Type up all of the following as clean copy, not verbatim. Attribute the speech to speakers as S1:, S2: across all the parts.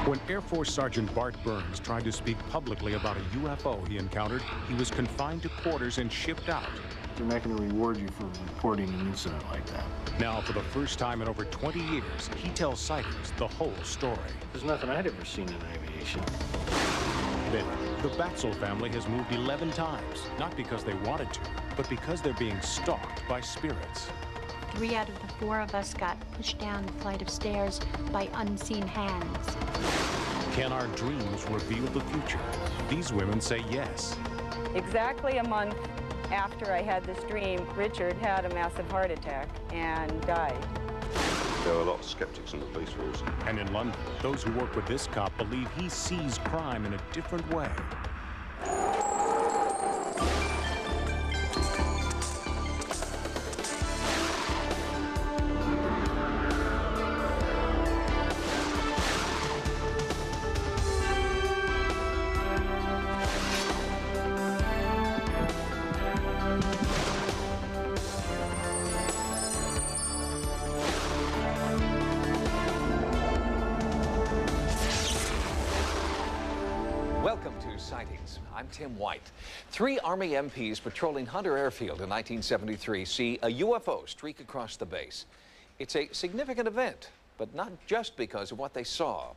S1: When Air Force Sergeant Bart Burns tried to speak publicly about a UFO he encountered, he was confined to quarters and shipped out.
S2: They're not going to reward you for reporting an incident like that.
S1: Now, for the first time in over 20 years, he tells sightings the whole story.
S2: There's nothing I'd ever seen in aviation.
S1: Then, the Batzel family has moved 11 times, not because they wanted to, but because they're being stalked by spirits.
S3: 3 out of the 4 of us got pushed down the flight of stairs by unseen hands.
S1: Can our dreams reveal the future? These women say yes.
S4: Exactly a month after I had this dream, Richard had a massive heart attack and died.
S5: There are a lot of skeptics in the police force.
S1: And in London, those who work with this cop believe he sees crime in a different way.
S6: Welcome to Sightings. I'm Tim White. 3 Army MPs patrolling Hunter Airfield in 1973 see a UFO streak across the base. It's a significant event, but not just because of what they saw.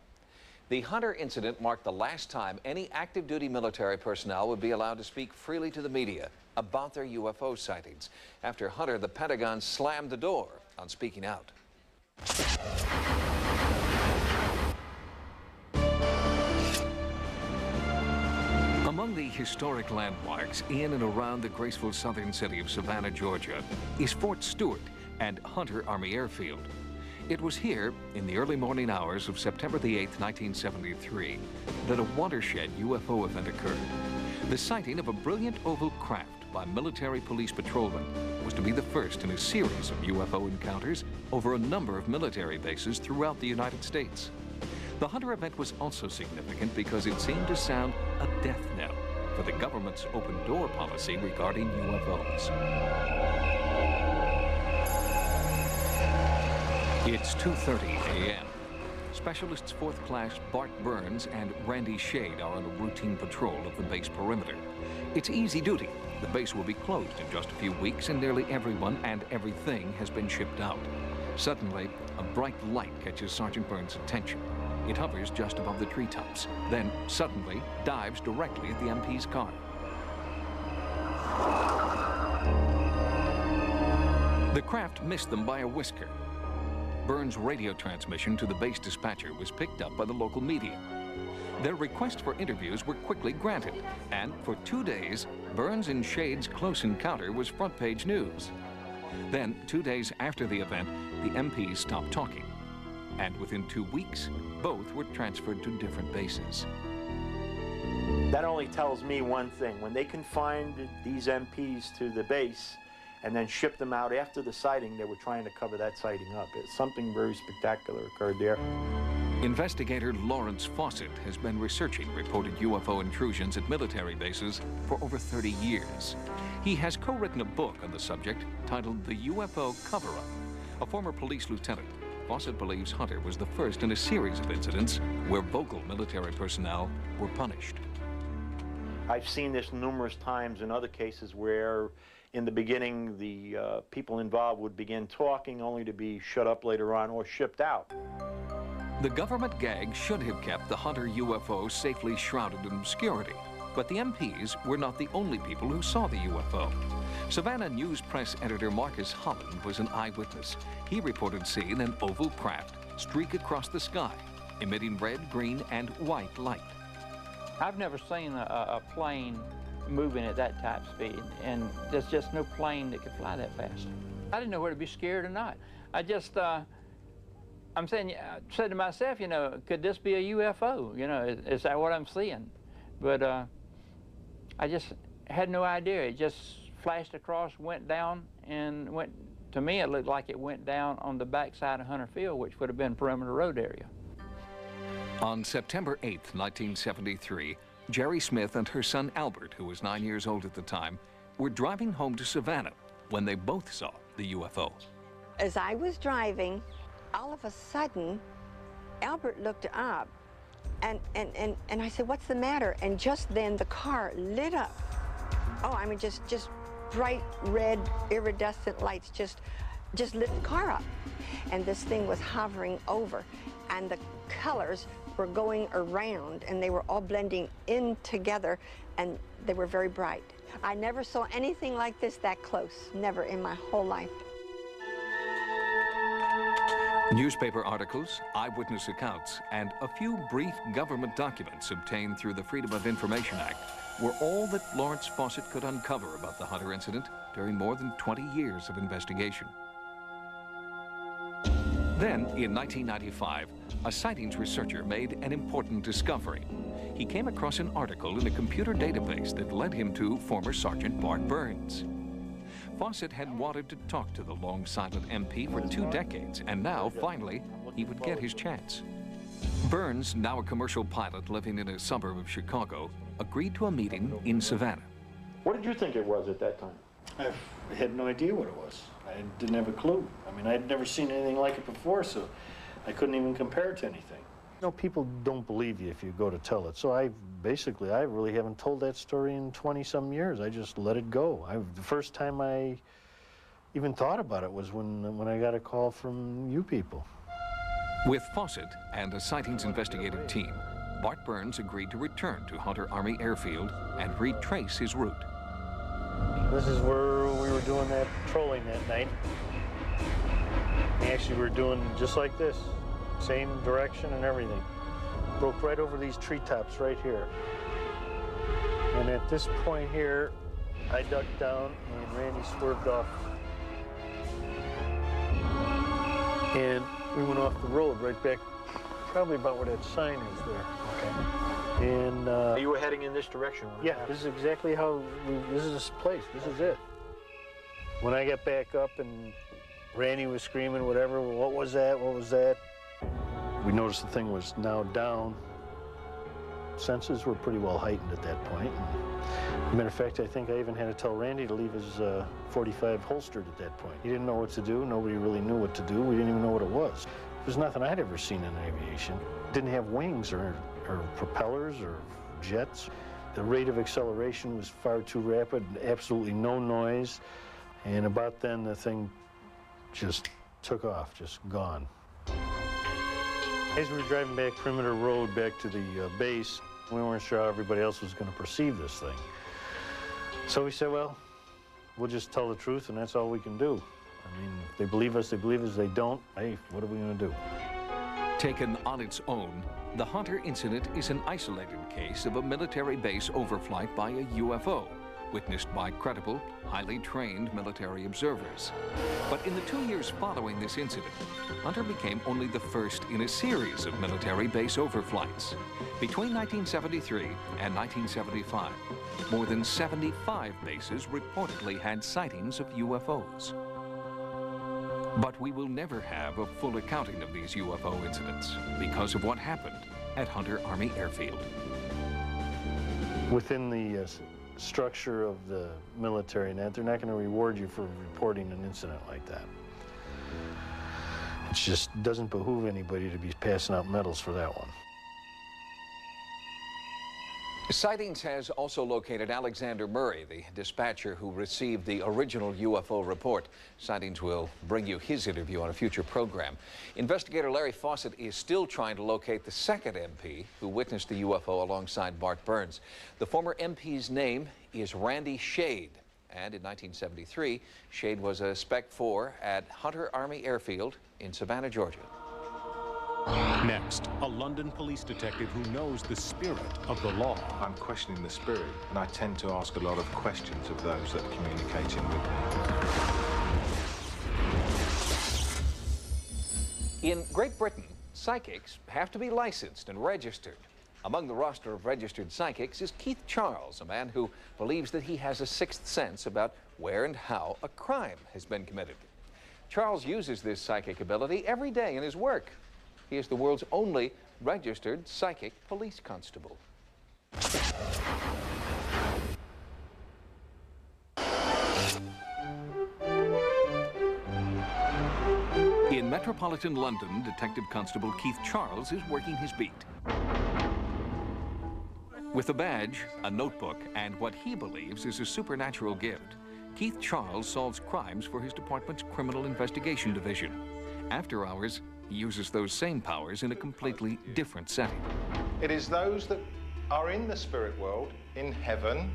S6: The Hunter incident marked the last time any active duty military personnel would be allowed to speak freely to the media about their UFO sightings. After Hunter, the Pentagon slammed the door on speaking out. Among the historic landmarks in and around the graceful southern city of Savannah, Georgia, is Fort Stewart and Hunter Army Airfield. It was here, in the early morning hours of September the 8th, 1973, that a watershed UFO event occurred. The sighting of a brilliant oval craft by military police patrolmen was to be the first in a series of UFO encounters over a number of military bases throughout the United States. The Hunter event was also significant because it seemed to sound a death knell for the government's open door policy regarding UFOs. It's 2:30 a.m. Specialists 4th Class Bart Burns and Randy Shade are on a routine patrol of the base perimeter. It's easy duty. The base will be closed in just a few weeks and nearly everyone and everything has been shipped out. Suddenly, a bright light catches Sergeant Burns' attention. It hovers just above the treetops, then suddenly dives directly at the MP's car. The craft missed them by a whisker. Burns' radio transmission to the base dispatcher was picked up by the local media. Their requests for interviews were quickly granted, and for 2 days, Burns and Shade's close encounter was front-page news. Then, 2 days after the event, the MPs stopped talking. And within 2 weeks, both were transferred to different bases.
S7: That only tells me one thing. When they confined these MPs to the base and then shipped them out after the sighting, they were trying to cover that sighting up. Something very spectacular occurred there.
S6: Investigator Lawrence Fawcett has been researching reported UFO intrusions at military bases for over 30 years. He has co-written a book on the subject titled The UFO Cover-Up. A former police lieutenant, Fawcett believes Hunter was the first in a series of incidents where vocal military personnel were punished.
S7: I've seen this numerous times in other cases where in the beginning the people involved would begin talking only to be shut up later on or shipped out.
S6: The government gag should have kept the Hunter UFO safely shrouded in obscurity, but the MPs were not the only people who saw the UFO. Savannah News Press editor Marcus Holland was an eyewitness. He reported seeing an oval craft streak across the sky, emitting red, green, and white light.
S8: I've never seen a plane moving at that type speed, and there's just no plane that could fly that fast. I didn't know whether to be scared or not. I just, I said to myself, you know, could this be a UFO? You know, is that what I'm seeing? But I just had no idea. It just flashed across, went down, and went, to me it looked like it went down on the backside of Hunter Field, which would have been perimeter road area.
S6: On September 8th, 1973, Jerry Smith and her son Albert, who was 9 years old at the time, were driving home to Savannah when they both saw the UFO.
S9: As I was driving, all of a sudden, Albert looked up And I said, what's the matter? And just then the car lit up. Oh, I mean, just bright red iridescent lights just lit the car up. And this thing was hovering over, and the colors were going around, and they were all blending in together, and they were very bright. I never saw anything like this that close, never in my whole life.
S6: Newspaper articles, eyewitness accounts, and a few brief government documents obtained through the Freedom of Information Act were all that Lawrence Fawcett could uncover about the Hunter incident during more than 20 years of investigation. Then, in 1995, a sightings researcher made an important discovery. He came across an article in a computer database that led him to former Sergeant Bart Burns. Fawcett had wanted to talk to the long-silent MP for 2 decades, and now, finally, he would get his chance. Burns, now a commercial pilot living in a suburb of Chicago, agreed to a meeting in Savannah.
S7: What did you think it was at that time?
S2: I had no idea what it was. I didn't have a clue. I mean, I'd never seen anything like it before, so I couldn't even compare it to anything. You know, people don't believe you if you go to tell it. So I really haven't told that story in 20-some years. I just let it go. The first time I even thought about it was when I got a call from you people.
S6: With Fawcett and a sightings investigative team, Bart Burns agreed to return to Hunter Army Airfield and retrace his route.
S2: This is where we were doing that patrolling that night. We actually were doing just like this. Same direction and everything. Broke right over these treetops right here. And at this point here, I ducked down and Randy swerved off. And we went off the road right back, probably about where that sign is there. Okay. And
S7: You were heading in this direction?
S2: yeah, this is exactly how, this is this place, this is it. When I got back up and Randy was screaming, whatever, what was that, what was that? We noticed the thing was now down. Senses were pretty well heightened at that point. As a matter of fact, I think I even had to tell Randy to leave his .45 holstered at that point. He didn't know what to do. Nobody really knew what to do. We didn't even know what it was. It was nothing I'd ever seen in aviation. It didn't have wings or propellers or jets. The rate of acceleration was far too rapid, absolutely no noise. And about then, the thing just took off, just gone. As we were driving back Perimeter Road back to the base, we weren't sure how everybody else was going to perceive this thing. So we said, well, we'll just tell the truth, and that's all we can do. I mean, if they believe us, they believe us. If they don't, hey, what are we going to do?
S6: Taken on its own, the Hunter incident is an isolated case of a military base overflight by a UFO, witnessed by credible, highly trained military observers. But in the 2 years following this incident, Hunter became only the first in a series of military base overflights. Between 1973 and 1975, more than 75 bases reportedly had sightings of UFOs. But we will never have a full accounting of these UFO incidents because of what happened at Hunter Army Airfield.
S2: Within the structure of the military, and that they're not going to reward you for reporting an incident like that. It just doesn't behoove anybody to be passing out medals for that one.
S6: Sightings has also located Alexander Murray, the dispatcher who received the original UFO report. Sightings will bring you his interview on a future program. Investigator Larry Fawcett is still trying to locate the second MP who witnessed the UFO alongside Bart Burns. The former MP's name is Randy Shade, and in 1973, Shade was a Spec 4 at Hunter Army Airfield in Savannah, Georgia.
S1: Next, a London police detective who knows the spirit of the law.
S10: I'm questioning the spirit, and I tend to ask a lot of questions of those that are communicating with
S6: me. In Great Britain, psychics have to be licensed and registered. Among the roster of registered psychics is Keith Charles, a man who believes that he has a sixth sense about where and how a crime has been committed. Charles uses this psychic ability every day in his work. He is the world's only registered psychic police constable. In metropolitan London, Detective Constable Keith Charles is working his beat. With a badge, a notebook, and what he believes is a supernatural gift, Keith Charles solves crimes for his department's Criminal Investigation Division. After hours, he uses those same powers in a completely different setting.
S10: It is those that are in the spirit world, in heaven,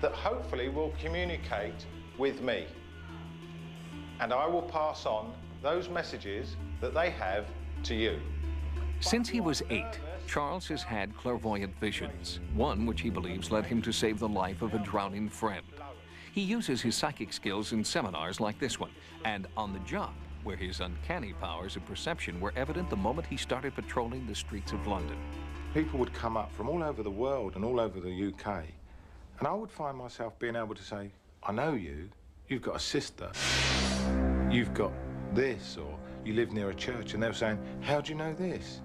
S10: that hopefully will communicate with me. And I will pass on those messages that they have to you.
S6: Since he was 8, Charles has had clairvoyant visions, one which he believes led him to save the life of a drowning friend. He uses his psychic skills in seminars like this one, and on the job, where his uncanny powers of perception were evident the moment he started patrolling the streets of London.
S10: People would come up from all over the world and all over the UK, and I would find myself being able to say, I know you, you've got a sister, you've got this, or you live near a church, and they were saying, how do you know this?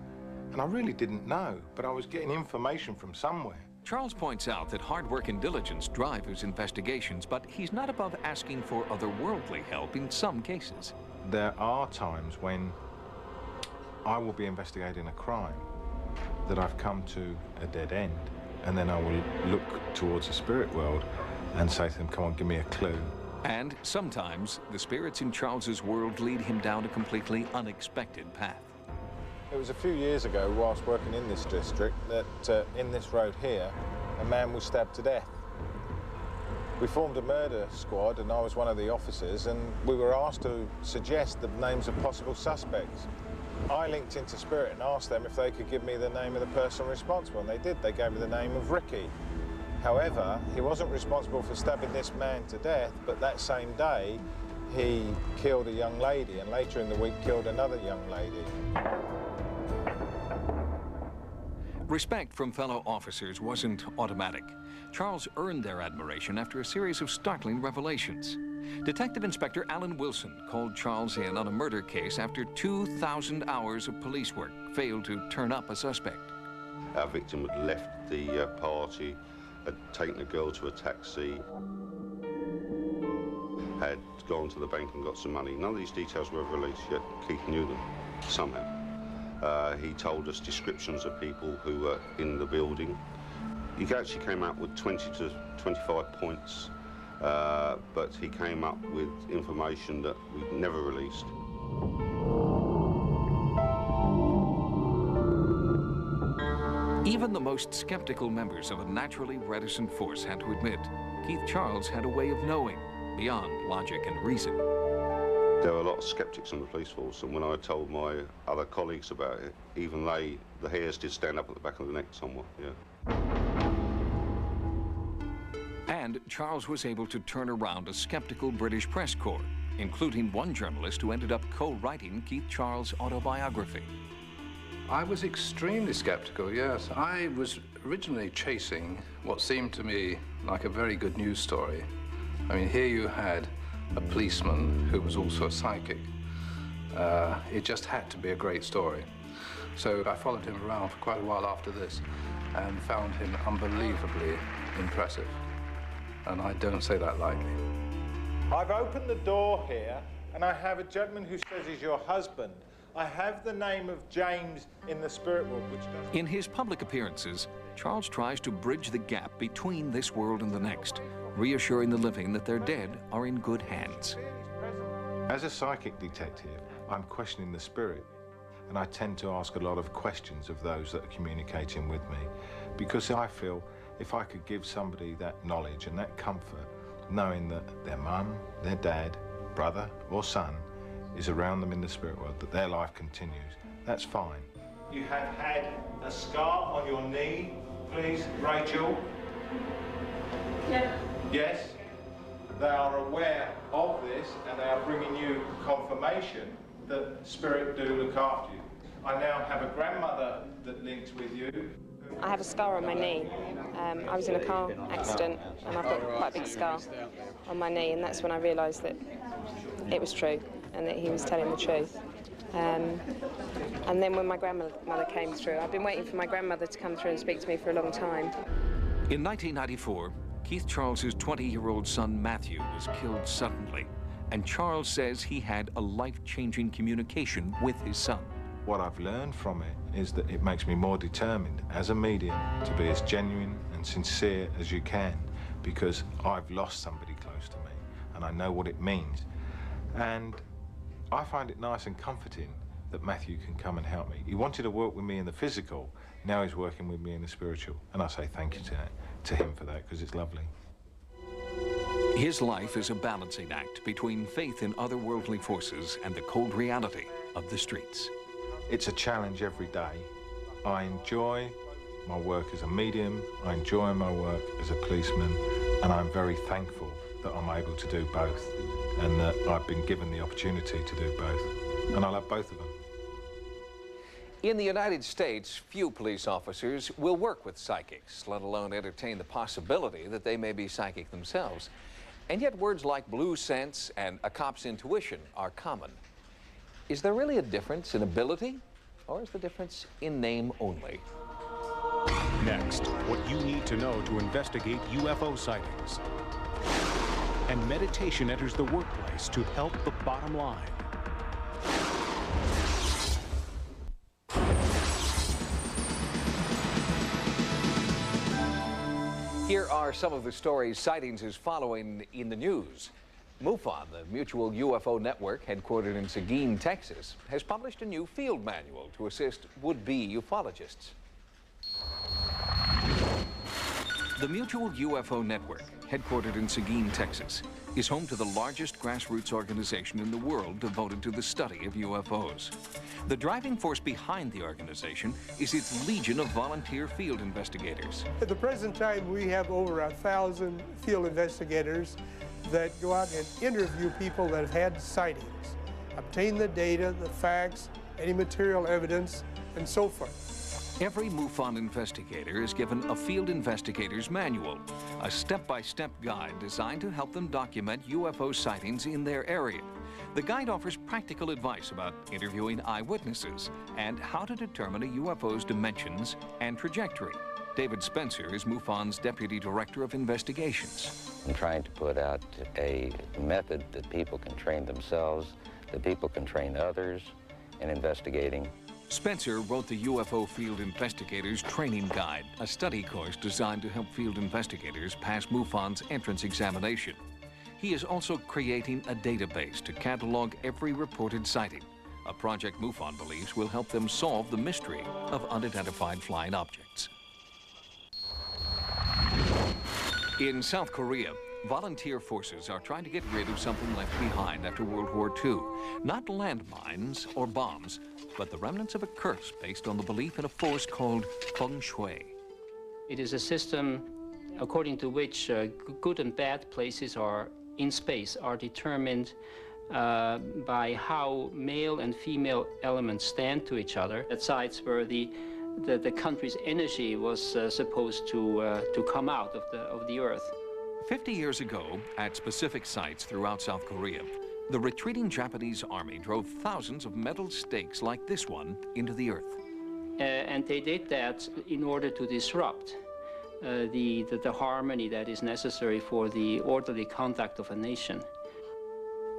S10: And I really didn't know, but I was getting information from somewhere.
S6: Charles points out that hard work and diligence drive his investigations, but he's not above asking for otherworldly help in some cases.
S10: There are times when I will be investigating a crime that I've come to a dead end, and then I will look towards the spirit world and say to them, come on, give me a clue.
S6: And sometimes the spirits in Charles's world lead him down a completely unexpected path.
S10: It was a few years ago, whilst working in this district, that in this road here, a man was stabbed to death. We formed a murder squad, and I was one of the officers, and we were asked to suggest the names of possible suspects. I linked into Spirit and asked them if they could give me the name of the person responsible, and they did. They gave me the name of Ricky. However, he wasn't responsible for stabbing this man to death, but that same day, he killed a young lady, and later in the week killed another young lady.
S6: Respect from fellow officers wasn't automatic. Charles earned their admiration after a series of startling revelations. Detective Inspector Alan Wilson called Charles in on a murder case after 2,000 hours of police work failed to turn up a suspect.
S5: Our victim had left the party, had taken a girl to a taxi, had gone to the bank and got some money. None of these details were released yet. Keith knew them somehow. He told us descriptions of people who were in the building. He actually came up with 20 to 25 points, but he came up with information that we'd never released.
S6: Even the most skeptical members of a naturally reticent force had to admit Keith Charles had a way of knowing beyond logic and reason.
S5: There were a lot of skeptics in the police force, and when I told my other colleagues about it, even the hairs did stand up at the back of the neck somewhat, yeah.
S6: And Charles was able to turn around a skeptical British press corps, including one journalist who ended up co-writing Keith Charles' autobiography.
S11: I was extremely skeptical, yes. I was originally chasing what seemed to me like a very good news story. I mean, here you had a policeman who was also a psychic. It just had to be a great story. So I followed him around for quite a while after this and found him unbelievably impressive. And I don't say that lightly.
S10: I've opened the door here, and I have a gentleman who says he's your husband. I have the name of James in the spirit world, which does...
S6: In his public appearances, Charles tries to bridge the gap between this world and the next, reassuring the living that their dead are in good hands.
S10: As a psychic detective, I'm questioning the spirit, and I tend to ask a lot of questions of those that are communicating with me, because I feel if I could give somebody that knowledge and that comfort, knowing that their mum, their dad, brother or son is around them in the spirit world, that their life continues, that's fine. You have had a scar on your knee, please, Rachel?
S4: Yeah.
S10: Yes? They are aware of this, and they are bringing you confirmation that spirit do look after you. I now have a grandmother that links with you.
S4: I have a scar on my knee. I was in a car accident and I've got quite a big scar on my knee, and that's when I realised that it was true and that he was telling the truth. And then when my grandmother came through, I've been waiting for my grandmother to come through and speak to me for a long time.
S6: In 1994, Keith Charles's 20-year-old son Matthew was killed suddenly, and Charles says he had a life-changing communication with his son.
S10: what I've learned from it is that it makes me more determined as a medium to be as genuine and sincere as you can, because I've lost somebody close to me and I know what it means. And I find it nice and comforting that Matthew can come and help me. He wanted to work with me in the physical, now he's working with me in the spiritual. And I say thank you to him for that, because it's lovely.
S6: His life is a balancing act between faith in otherworldly forces and the cold reality of the streets.
S10: It's a challenge every day. I enjoy my work as a medium, I enjoy my work as a policeman, and I'm very thankful that I'm able to do both, and that I've been given the opportunity to do both. And I love both of them.
S6: In the United States, few police officers will work with psychics, let alone entertain the possibility that they may be psychic themselves. And yet words like blue sense and a cop's intuition are common. Is there really a difference in ability, or is the difference in name only?
S1: Next, what you need to know to investigate UFO sightings. And meditation enters the workplace to help the bottom line.
S6: Here are some of the stories sightings is following in the news. MUFON, the Mutual UFO Network, headquartered in Seguin, Texas, has published a new field manual to assist would-be ufologists. The Mutual UFO Network, headquartered in Seguin, Texas, is home to the largest grassroots organization in the world devoted to the study of UFOs. The driving force behind the organization is its legion of volunteer field investigators.
S12: At the present time, we have over 1,000 field investigators that go out and interview people that have had sightings, obtain the data, the facts, any material evidence, and so forth.
S6: Every MUFON investigator is given a field investigator's manual, a step-by-step guide designed to help them document UFO sightings in their area. The guide offers practical advice about interviewing eyewitnesses and how to determine a UFO's dimensions and trajectory. David Spencer is MUFON's Deputy Director of Investigations.
S13: I'm trying to put out a method that people can train themselves, that people can train others in investigating.
S6: Spencer wrote the UFO Field Investigators Training Guide, a study course designed to help field investigators pass MUFON's entrance examination. He is also creating a database to catalog every reported sighting, a project MUFON believes will help them solve the mystery of unidentified flying objects. In South Korea, volunteer forces are trying to get rid of something left behind after World War II. Not landmines or bombs, but the remnants of a curse based on the belief in a force called feng shui.
S14: It is a system according to which good and bad places in space are determined by how male and female elements stand to each other at sites where the country's energy was supposed to come out of the Earth.
S6: 50 years ago, at specific sites throughout South Korea, the retreating Japanese army drove thousands of metal stakes like this one into the earth.
S14: And they did that in order to disrupt the harmony that is necessary for the orderly conduct of a nation.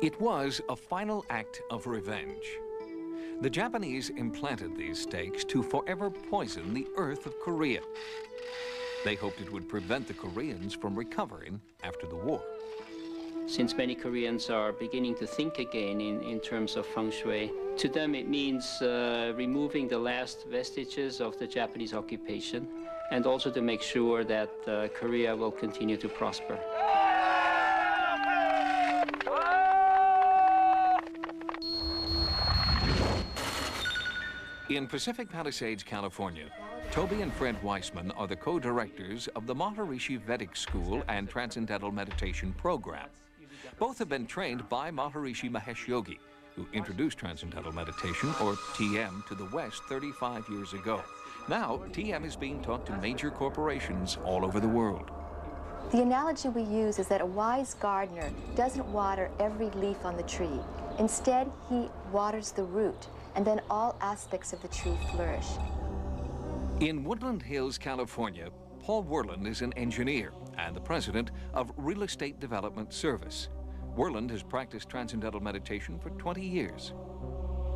S6: It was a final act of revenge. The Japanese implanted these stakes to forever poison the earth of Korea. They hoped it would prevent the Koreans from recovering after the war.
S14: Since many Koreans are beginning to think again in terms of feng shui, to them it means removing the last vestiges of the Japanese occupation, and also to make sure that Korea will continue to prosper.
S6: In Pacific Palisades, California, Toby and Fred Weissman are the co-directors of the Maharishi Vedic School and Transcendental Meditation Program. Both have been trained by Maharishi Mahesh Yogi, who introduced Transcendental Meditation, or TM, to the West 35 years ago. Now, TM is being taught to major corporations all over the world.
S15: The analogy we use is that a wise gardener doesn't water every leaf on the tree. Instead, he waters the root, and then all aspects of the tree flourish.
S6: In Woodland Hills, California, Paul Werland is an engineer and the president of Real Estate Development Service. Werland has practiced Transcendental Meditation for 20 years.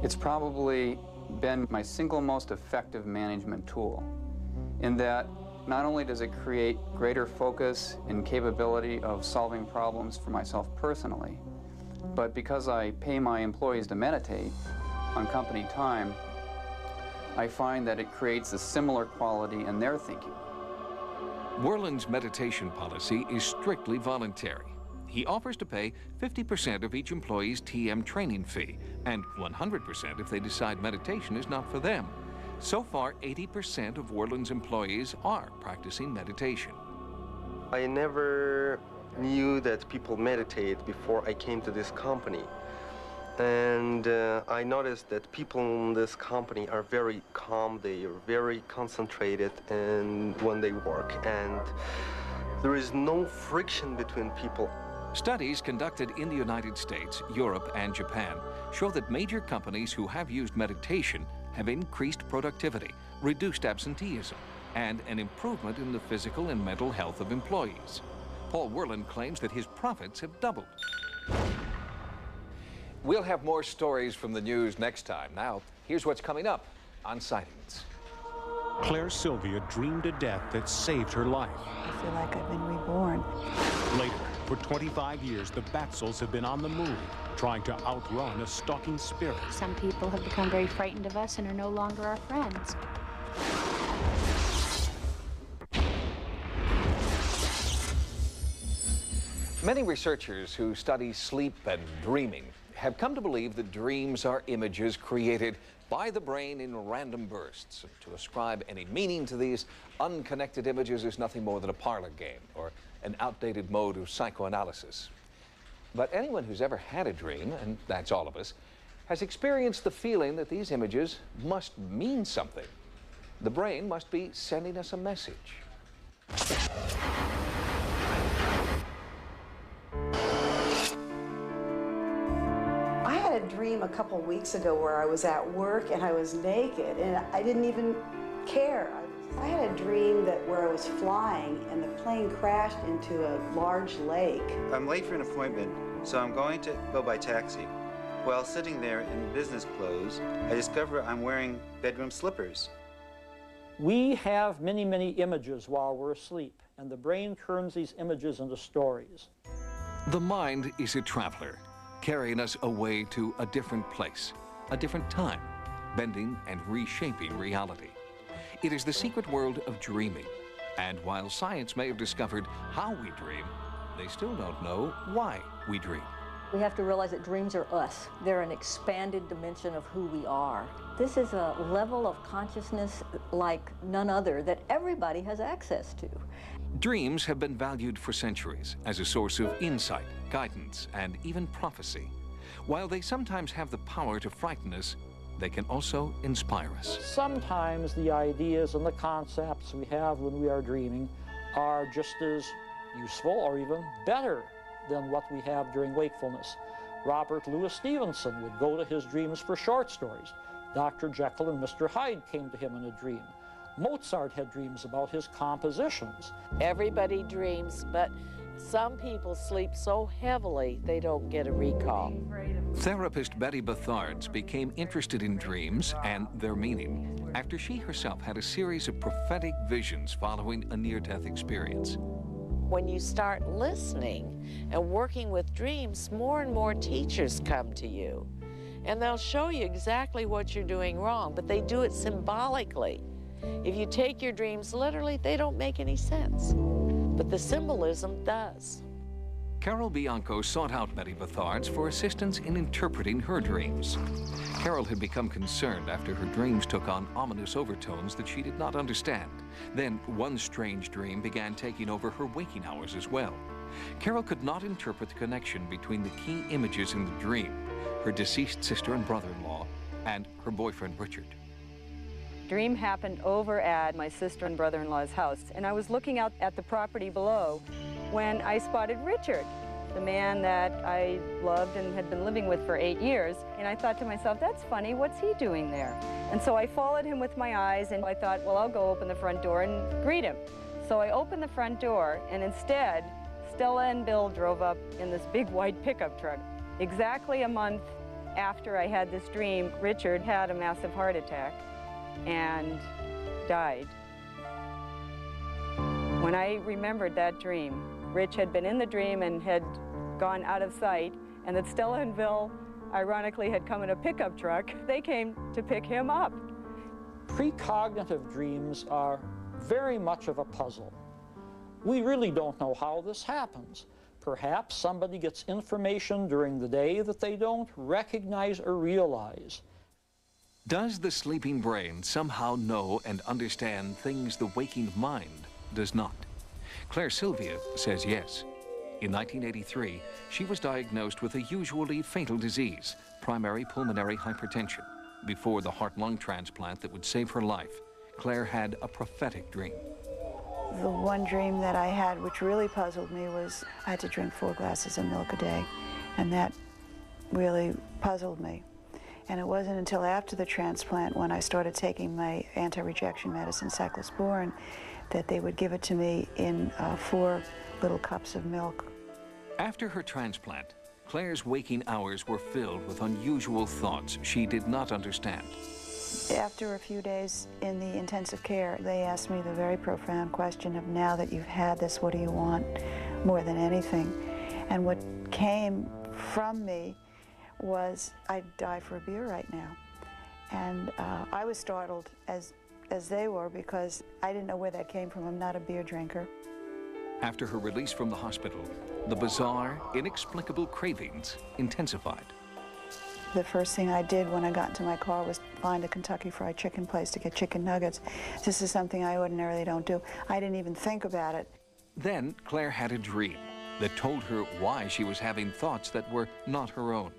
S16: It's probably been my single most effective management tool, in that not only does it create greater focus and capability of solving problems for myself personally, but because I pay my employees to meditate on company time, I find that it creates a similar quality in their thinking.
S6: Whirland's meditation policy is strictly voluntary. He offers to pay 50% of each employee's TM training fee and 100% if they decide meditation is not for them. So far, 80% of Whirland's employees are practicing meditation.
S17: I never knew that people meditate before I came to this company. And I noticed that people in this company are very calm, they are very concentrated and when they work, and there is no friction between people.
S6: Studies conducted in the United States, Europe, and Japan show that major companies who have used meditation have increased productivity, reduced absenteeism, and an improvement in the physical and mental health of employees. Paul Whirland claims that his profits have doubled. We'll have more stories from the news next time. Now, here's what's coming up on Sightings.
S1: Claire Sylvia dreamed a death that saved her life.
S18: I feel like I've been reborn.
S1: Later, for 25 years, the Batsels have been on the move, trying to outrun a stalking spirit.
S3: Some people have become very frightened of us and are no longer our friends.
S6: Many researchers who study sleep and dreaming have come to believe that dreams are images created by the brain in random bursts. To ascribe any meaning to these unconnected images is nothing more than a parlor game or an outdated mode of psychoanalysis. But anyone who's ever had a dream, and that's all of us, has experienced the feeling that these images must mean something. The brain must be sending us a message.
S18: I had a dream a couple weeks ago where I was at work and I was naked and I didn't even care. I had a dream that where I was flying and the plane crashed into a large lake.
S19: I'm late for an appointment, so I'm going to go by taxi. While sitting there in business clothes, I discover I'm wearing bedroom slippers.
S8: We have many, many images while we're asleep, and the brain turns these images into stories.
S6: The mind is a traveler, carrying us away to a different place, a different time, bending and reshaping reality. It is the secret world of dreaming. And while science may have discovered how we dream, they still don't know why we dream.
S20: We have to realize that dreams are us. They're an expanded dimension of who we are. This is a level of consciousness like none other that everybody has access to.
S6: Dreams have been valued for centuries as a source of insight, guidance, and even prophecy. While they sometimes have the power to frighten us, they can also inspire us.
S8: Sometimes the ideas and the concepts we have when we are dreaming are just as useful or even better than what we have during wakefulness. Robert Louis Stevenson would go to his dreams for short stories. Dr. Jekyll and Mr. Hyde came to him in a dream. Mozart had dreams about his compositions.
S21: Everybody dreams, but some people sleep so heavily they don't get a recall.
S6: Therapist Betty Bethards became interested in dreams and their meaning after she herself had a series of prophetic visions following a near-death experience.
S21: When you start listening and working with dreams, more and more teachers come to you. And they'll show you exactly what you're doing wrong, but they do it symbolically. If you take your dreams literally, they don't make any sense. But the symbolism does.
S6: Carol Bianco sought out Betty Bethards for assistance in interpreting her dreams. Carol had become concerned after her dreams took on ominous overtones that she did not understand. Then one strange dream began taking over her waking hours as well. Carol could not interpret the connection between the key images in the dream, her deceased sister and brother-in-law, and her boyfriend Richard.
S22: Dream happened over at my sister and brother-in-law's house, and I was looking out at the property below when I spotted Richard, the man that I loved and had been living with for 8 years. And I thought to myself, that's funny, what's he doing there? And so I followed him with my eyes, and I thought, well, I'll go open the front door and greet him. So I opened the front door, and instead, Stella and Bill drove up in this big white pickup truck. Exactly a month after I had this dream, Richard had a massive heart attack and died. When I remembered that dream, Rich had been in the dream and had gone out of sight, and that Stella and Bill, ironically, had come in a pickup truck. They came to pick him up.
S7: Precognitive dreams are very much of a puzzle. We really don't know how this happens. Perhaps somebody gets information during the day that they don't recognize or realize.
S6: Does the sleeping brain somehow know and understand things the waking mind does not? Claire Sylvia says yes. In 1983, she was diagnosed with a usually fatal disease, primary pulmonary hypertension. Before the heart-lung transplant that would save her life, Claire had a prophetic dream.
S9: The one dream that I had, which really puzzled me, was I had to drink 4 glasses of milk a day, and that really puzzled me. And it wasn't until after the transplant, when I started taking my anti-rejection medicine, cyclosporin, that they would give it to me in 4 little cups of milk.
S6: After her transplant, Claire's waking hours were filled with unusual thoughts she did not understand.
S9: After a few days in the intensive care, they asked me the very profound question of, now that you've had this, what do you want more than anything? And what came from me was, I'd die for a beer right now. And I was startled as they were, because I didn't know where that came from. I'm not a beer drinker.
S6: After her release from the hospital, the bizarre, inexplicable cravings intensified.
S9: The first thing I did when I got into my car was find a Kentucky Fried Chicken place to get chicken nuggets. This is something I ordinarily don't do. I didn't even think about it.
S6: Then Claire had a dream that told her why she was having thoughts that were not her own.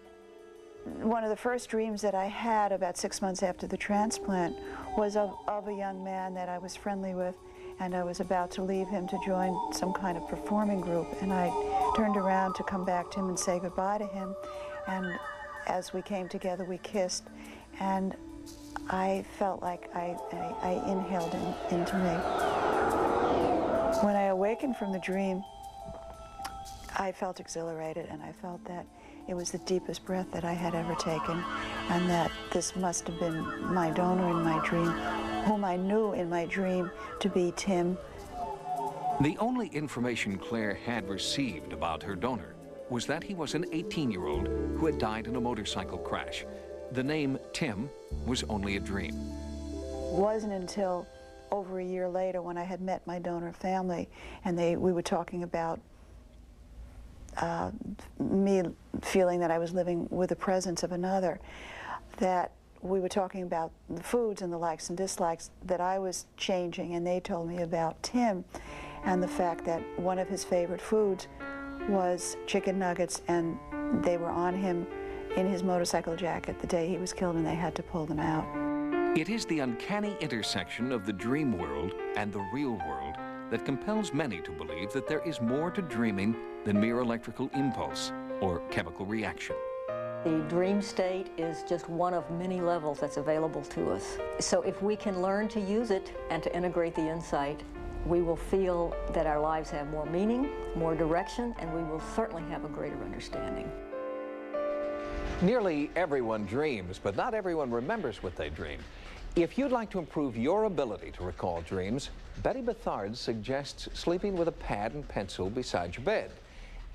S9: One of the first dreams that I had about 6 months after the transplant was of a young man that I was friendly with, and I was about to leave him to join some kind of performing group, and I turned around to come back to him and say goodbye to him, and as we came together, we kissed, and I felt like I inhaled him into me. When I awakened from the dream, I felt exhilarated, and I felt that it was the deepest breath that I had ever taken, and that this must have been my donor in my dream, whom I knew in my dream to be Tim.
S6: The only information Claire had received about her donor was that he was an 18-year-old who had died in a motorcycle crash. The name Tim was only a dream.
S9: It wasn't until over a year later, when I had met my donor family, and we were talking about me feeling that I was living with the presence of another, that we were talking about the foods and the likes and dislikes, that I was changing, and they told me about Tim and the fact that one of his favorite foods was chicken nuggets, and they were on him in his motorcycle jacket the day he was killed, and they had to pull them out.
S6: It is the uncanny intersection of the dream world and the real world that compels many to believe that there is more to dreaming than mere electrical impulse or chemical reaction.
S20: The dream state is just one of many levels that's available to us. So if we can learn to use it and to integrate the insight, we will feel that our lives have more meaning, more direction, and we will certainly have a greater understanding.
S23: Nearly everyone dreams, but not everyone remembers what they dream. If you'd like to improve your ability to recall dreams, Betty Bethard suggests sleeping with a pad and pencil beside your bed.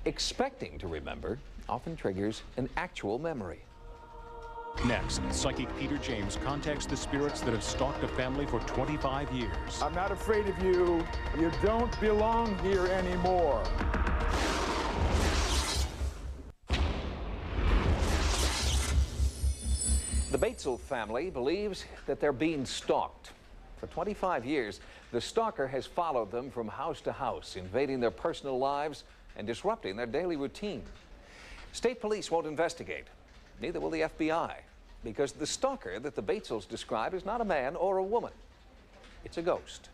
S23: Expecting to remember often triggers an actual memory.
S1: Next, psychic Peter James contacts the spirits that have stalked a family for 25 years.
S24: I'm not afraid of you. You don't belong here anymore.
S23: The Batesel family believes that they're being stalked. For 25 years, the stalker has followed them from house to house, invading their personal lives and disrupting their daily routine. State police won't investigate. Neither will the FBI, because the stalker that the Batesels describe is not a man or a woman. It's a ghost.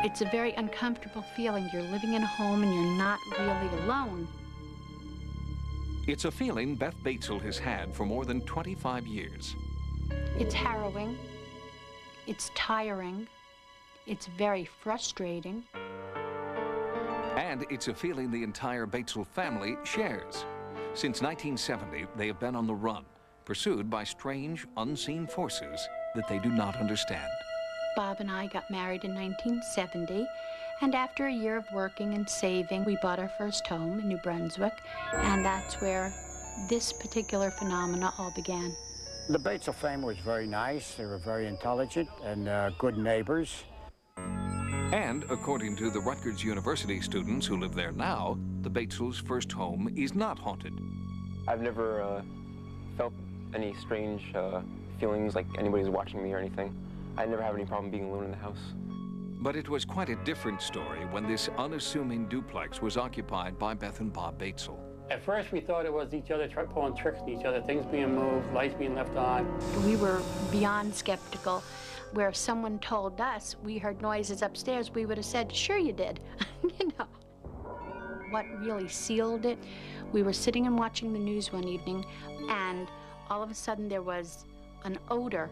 S3: It's a very uncomfortable feeling. You're living in a home and you're not really alone.
S6: It's a feeling Beth Batesel has had for more than 25 years.
S3: It's harrowing. It's tiring. It's very frustrating.
S6: And it's a feeling the entire Batesel family shares. Since 1970, they have been on the run, pursued by strange, unseen forces that they do not understand.
S3: Bob and I got married in 1970, and after a year of working and saving, we bought our first home in New Brunswick, and that's where this particular phenomena all began.
S2: The Batesel family was very nice. They were very intelligent and good neighbors.
S6: And according to the Rutgers University students who live there now, the Batesels' first home is not haunted.
S4: I've never felt any strange feelings like anybody's watching me or anything. I never have any problem being alone in the house.
S6: But it was quite a different story when this unassuming duplex was occupied by Beth and Bob Batesel.
S5: At first we thought it was each other pulling tricks on each other, things being moved, lights being left on.
S3: We were beyond skeptical. Where if someone told us we heard noises upstairs, we would have said, sure you did, you know. What really sealed it, we were sitting and watching the news one evening, and all of a sudden there was an odor,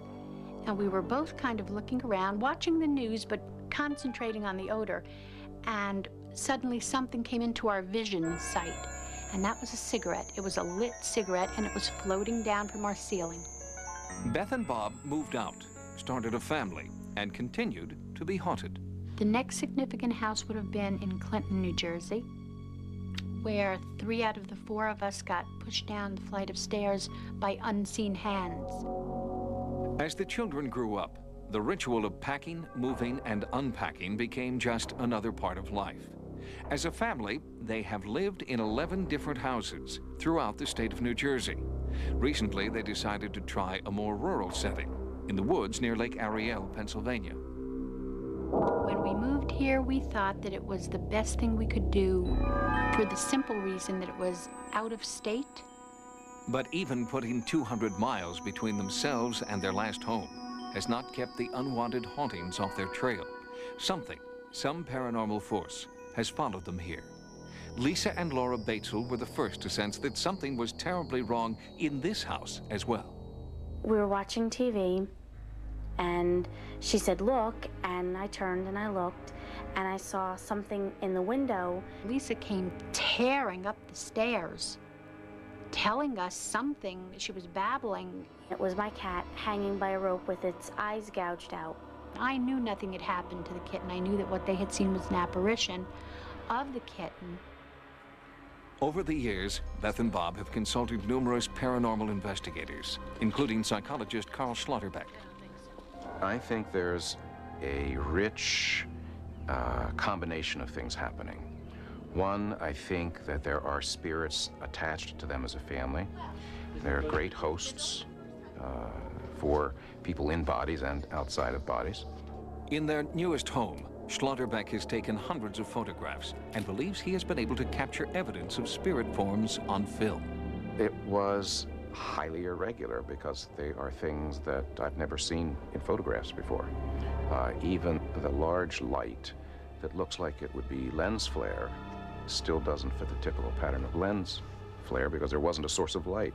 S3: and we were both kind of looking around, watching the news, but concentrating on the odor, and suddenly something came into our vision sight, and that was a cigarette. It was a lit cigarette, and it was floating down from our ceiling.
S6: Beth and Bob moved out, started a family, and continued to be haunted.
S3: The next significant house would have been in Clinton, New Jersey, where 3 out of the 4 of us got pushed down the flight of stairs by unseen hands.
S6: As the children grew up, the ritual of packing, moving, and unpacking became just another part of life. As a family, they have lived in 11 different houses throughout the state of New Jersey. Recently, they decided to try a more rural setting, in the woods near Lake Ariel, Pennsylvania.
S3: When we moved here, we thought that it was the best thing we could do for the simple reason that it was out of state.
S6: But even putting 200 miles between themselves and their last home has not kept the unwanted hauntings off their trail. Some paranormal force has followed them here. Lisa and Laura Batesel were the first to sense that something was terribly wrong in this house as well.
S11: We were watching TV, and she said, look, and I turned and I looked, and I saw something in the window.
S3: Lisa came tearing up the stairs, telling us something. She was babbling.
S11: It was my cat hanging by a rope with its eyes gouged out.
S3: I knew nothing had happened to the kitten. I knew that what they had seen was an apparition of the kitten.
S6: Over the years, Beth and Bob have consulted numerous paranormal investigators, including psychologist Carl Schlotterbeck.
S25: I think there's a rich combination of things happening. One, I think that there are spirits attached to them as a family. They're great hosts for people in bodies and outside of bodies.
S6: In their newest home, Schlotterbeck has taken hundreds of photographs and believes he has been able to capture evidence of spirit forms on film.
S25: It was highly irregular because they are things that I've never seen in photographs before. Even the large light that looks like it would be lens flare still doesn't fit the typical pattern of lens flare because there wasn't a source of light.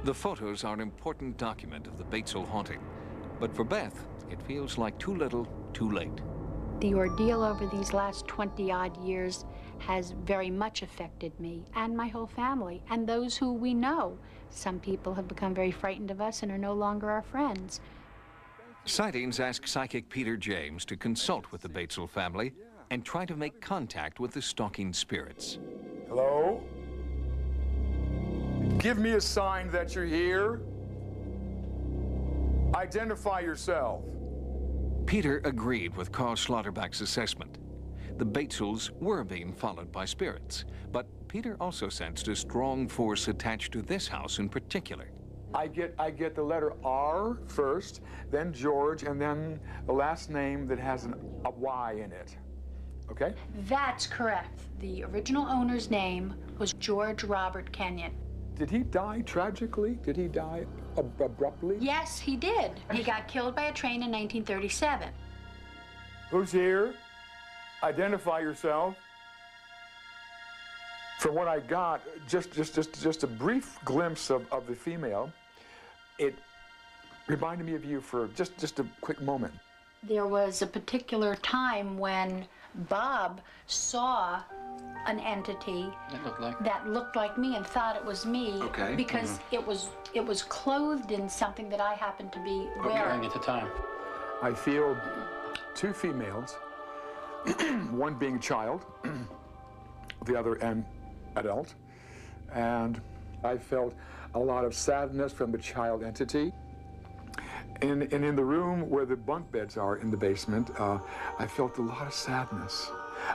S6: The photos are an important document of the Batesel haunting, but for Beth, it feels like too little, too late.
S3: The ordeal over these last 20-odd years has very much affected me and my whole family and those who we know. Some people have become very frightened of us and are no longer our friends.
S6: Sightings ask psychic Peter James to consult with the Batesel family and try to make contact with the stalking spirits.
S24: Hello? Give me a sign that you're here. Identify yourself.
S6: Peter agreed with Carl Schlotterbeck's assessment. The Batesels were being followed by spirits, but Peter also sensed a strong force attached to this house in particular.
S24: I get the letter R first, then George, and then the last name that has a Y in it. Okay?
S3: That's correct. The original owner's name was George Robert Kenyon.
S24: Did he die tragically? Did he die abruptly?
S3: Yes, he did. He got killed by a train in 1937.
S24: Who's here? Identify yourself. From what I got, just a brief glimpse of the female, it reminded me of you for just a quick moment.
S3: There was a particular time when Bob saw an entity that looked like me and thought it was me because it was clothed in something that I happened to be wearing
S5: at the time.
S24: I feel two females, one being a child, the other an adult, and I felt a lot of sadness from the child entity. And in the room where the bunk beds are in the basement, I felt a lot of sadness.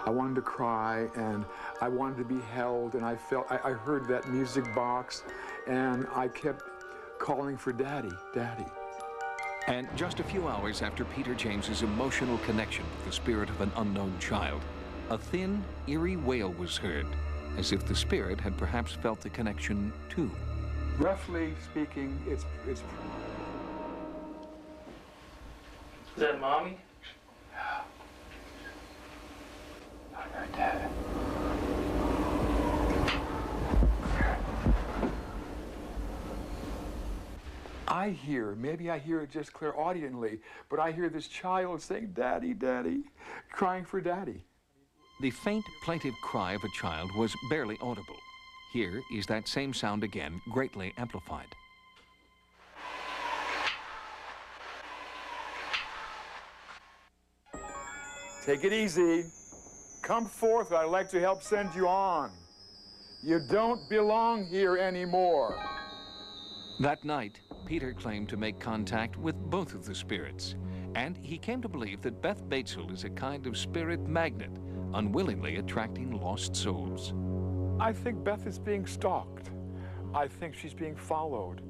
S24: I wanted to cry, and I wanted to be held, and I heard that music box, and I kept calling for Daddy, Daddy.
S6: And just a few hours after Peter James's emotional connection with the spirit of an unknown child, a thin, eerie wail was heard, as if the spirit had perhaps felt the connection too.
S24: Roughly speaking, it's
S10: Is that Mommy?
S24: Dad. I hear, maybe I hear it just clairaudiently, but I hear this child saying, Daddy, Daddy, crying for Daddy.
S6: The faint, plaintive cry of a child was barely audible. Here is that same sound again, greatly amplified.
S24: Take it easy. Come forth, I'd like to help send you on. You don't belong here anymore.
S6: That night, Peter claimed to make contact with both of the spirits, and he came to believe that Beth Batesel is a kind of spirit magnet, unwillingly attracting lost souls.
S24: I think Beth is being stalked. I think she's being followed.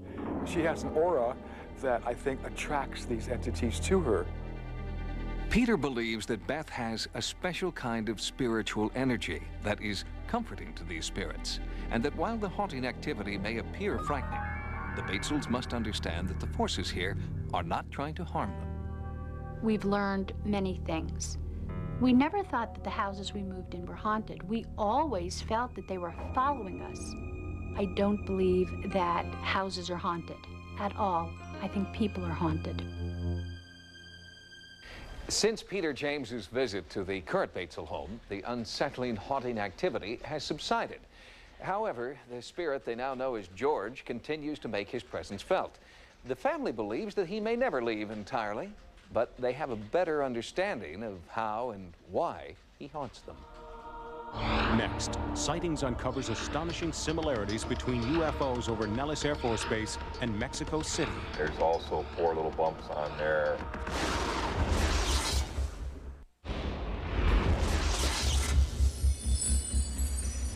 S24: She has an aura that I think attracts these entities to her.
S6: Peter believes that Beth has a special kind of spiritual energy that is comforting to these spirits, and that while the haunting activity may appear frightening, the Batesels must understand that the forces here are not trying to harm them.
S3: We've learned many things. We never thought that the houses we moved in were haunted. We always felt that they were following us. I don't believe that houses are haunted at all. I think people are haunted.
S23: Since Peter James's visit to the current Batesel home, the unsettling haunting activity has subsided. However, the spirit they now know as George continues to make his presence felt. The family believes that he may never leave entirely, but they have a better understanding of how and why he haunts them.
S1: Next, Sightings uncovers astonishing similarities between UFOs over Nellis Air Force Base and Mexico City.
S12: There's also 4 little bumps on there.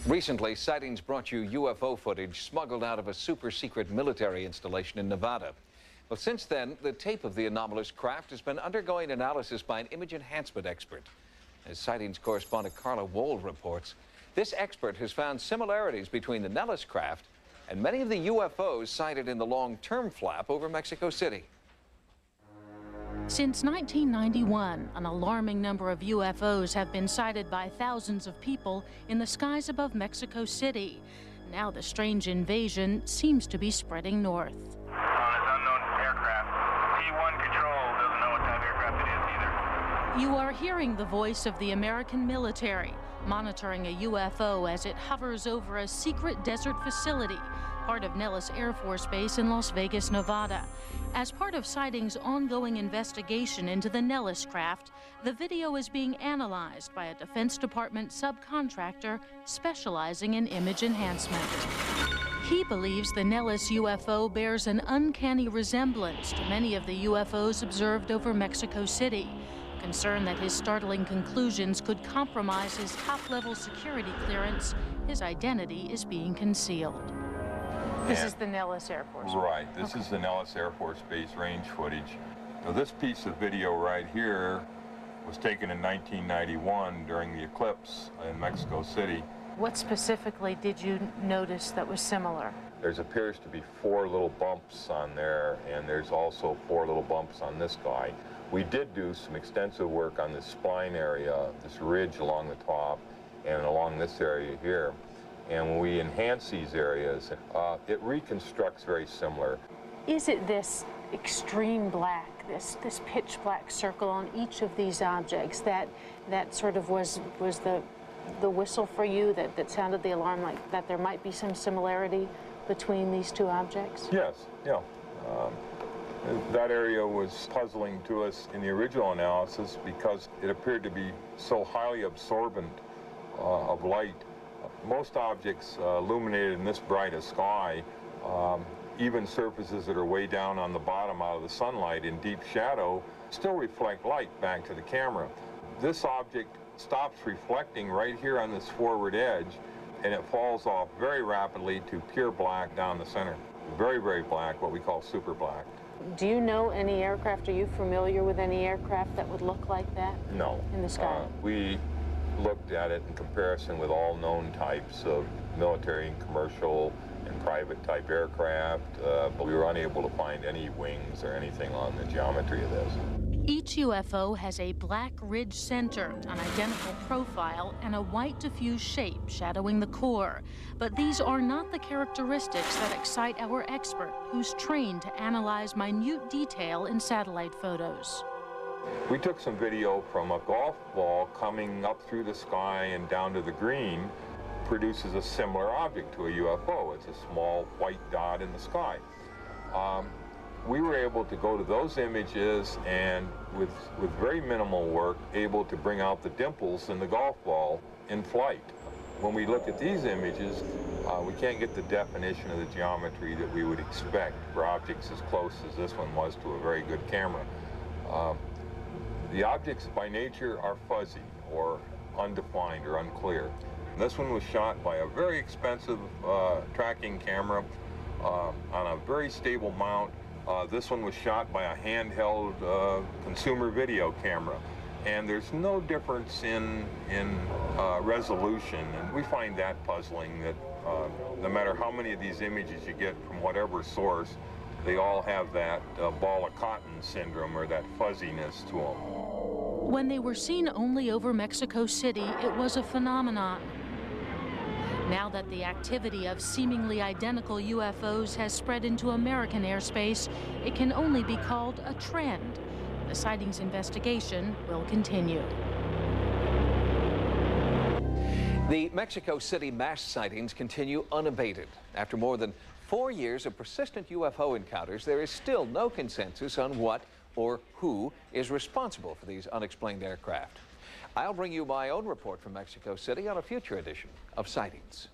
S23: Recently, Sightings brought you UFO footage smuggled out of a super-secret military installation in Nevada. Well, since then, the tape of the anomalous craft has been undergoing analysis by an image enhancement expert. As Sightings correspondent Carla Wold reports, this expert has found similarities between the Nellis craft and many of the UFOs sighted in the long-term flap over Mexico City.
S13: Since 1991, an alarming number of UFOs have been sighted by thousands of people in the skies above Mexico City. Now the strange invasion seems to be spreading north.
S10: This unknown aircraft. T1 control doesn't know what type of aircraft it is either.
S13: You are hearing the voice of the American military, monitoring a UFO as it hovers over a secret desert facility, part of Nellis Air Force Base in Las Vegas, Nevada. As part of Sightings' ongoing investigation into the Nellis craft, the video is being analyzed by a Defense Department subcontractor specializing in image enhancement. He believes the Nellis UFO bears an uncanny resemblance to many of the UFOs observed over Mexico City. Concerned that his startling conclusions could compromise his top-level security clearance, his identity is being concealed.
S12: This
S13: is the Nellis Air Force.
S12: Right. This is the Nellis Air Force Base range footage. Now, this piece of video right here was taken in 1991 during the eclipse in Mexico City.
S13: What specifically did you notice that was similar?
S12: There appears to be 4 little bumps on there, and there's also 4 little bumps on this guy. We did do some extensive work on this spine area, this ridge along the top, and along this area here. And when we enhance these areas, it reconstructs very similar.
S13: Is it this extreme black this pitch black circle on each of these objects, that sort of was the whistle for you that sounded the alarm, like that there might be some similarity between these two objects?
S12: Yes, yeah. That area was puzzling to us in the original analysis because it appeared to be so highly absorbent of light. Most objects illuminated in this bright a sky, even surfaces that are way down on the bottom out of the sunlight in deep shadow, still reflect light back to the camera. This object stops reflecting right here on this forward edge, and it falls off very rapidly to pure black down the center. Very, very black, what we call super black.
S13: Do you know any aircraft? Are you familiar with any aircraft that would look like that?
S12: No.
S13: In the sky?
S12: We looked at it in comparison with all known types of military and commercial and private type aircraft, but we were unable to find any wings or anything on the geometry of this.
S13: Each UFO has a black ridge center, an identical profile, and a white diffuse shape shadowing the core. But these are not the characteristics that excite our expert, who's trained to analyze minute detail in satellite photos.
S12: We took some video from a golf ball coming up through the sky and down to the green, produces a similar object to a UFO. It's a small white dot in the sky. We were able to go to those images and with very minimal work, able to bring out the dimples in the golf ball in flight. When we look at these images, we can't get the definition of the geometry that we would expect for objects as close as this one was to a very good camera. The objects by nature are fuzzy or undefined or unclear. This one was shot by a very expensive tracking camera on a very stable mount. This one was shot by a handheld consumer video camera. And there's no difference in resolution. And we find that puzzling, that no matter how many of these images you get from whatever source, they all have that ball of cotton syndrome or that fuzziness to them.
S13: When they were seen only over Mexico City, it was a phenomenon. Now that the activity of seemingly identical UFOs has spread into American airspace, it can only be called a trend. The sightings investigation will continue.
S23: The Mexico City mass sightings continue unabated. After more than 4 years of persistent UFO encounters, there is still no consensus on what or who is responsible for these unexplained aircraft. I'll bring you my own report from Mexico City on a future edition of Sightings.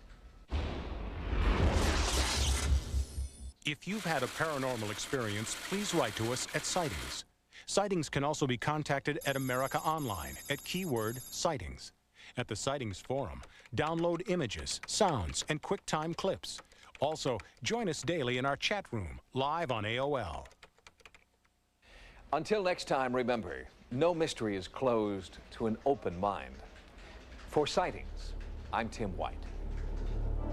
S1: If you've had a paranormal experience, please write to us at Sightings. Sightings can also be contacted at America Online at keyword Sightings. At the Sightings Forum, download images, sounds, and QuickTime clips. Also, join us daily in our chat room, live on AOL.
S23: Until next time, remember, no mystery is closed to an open mind. For Sightings, I'm Tim White.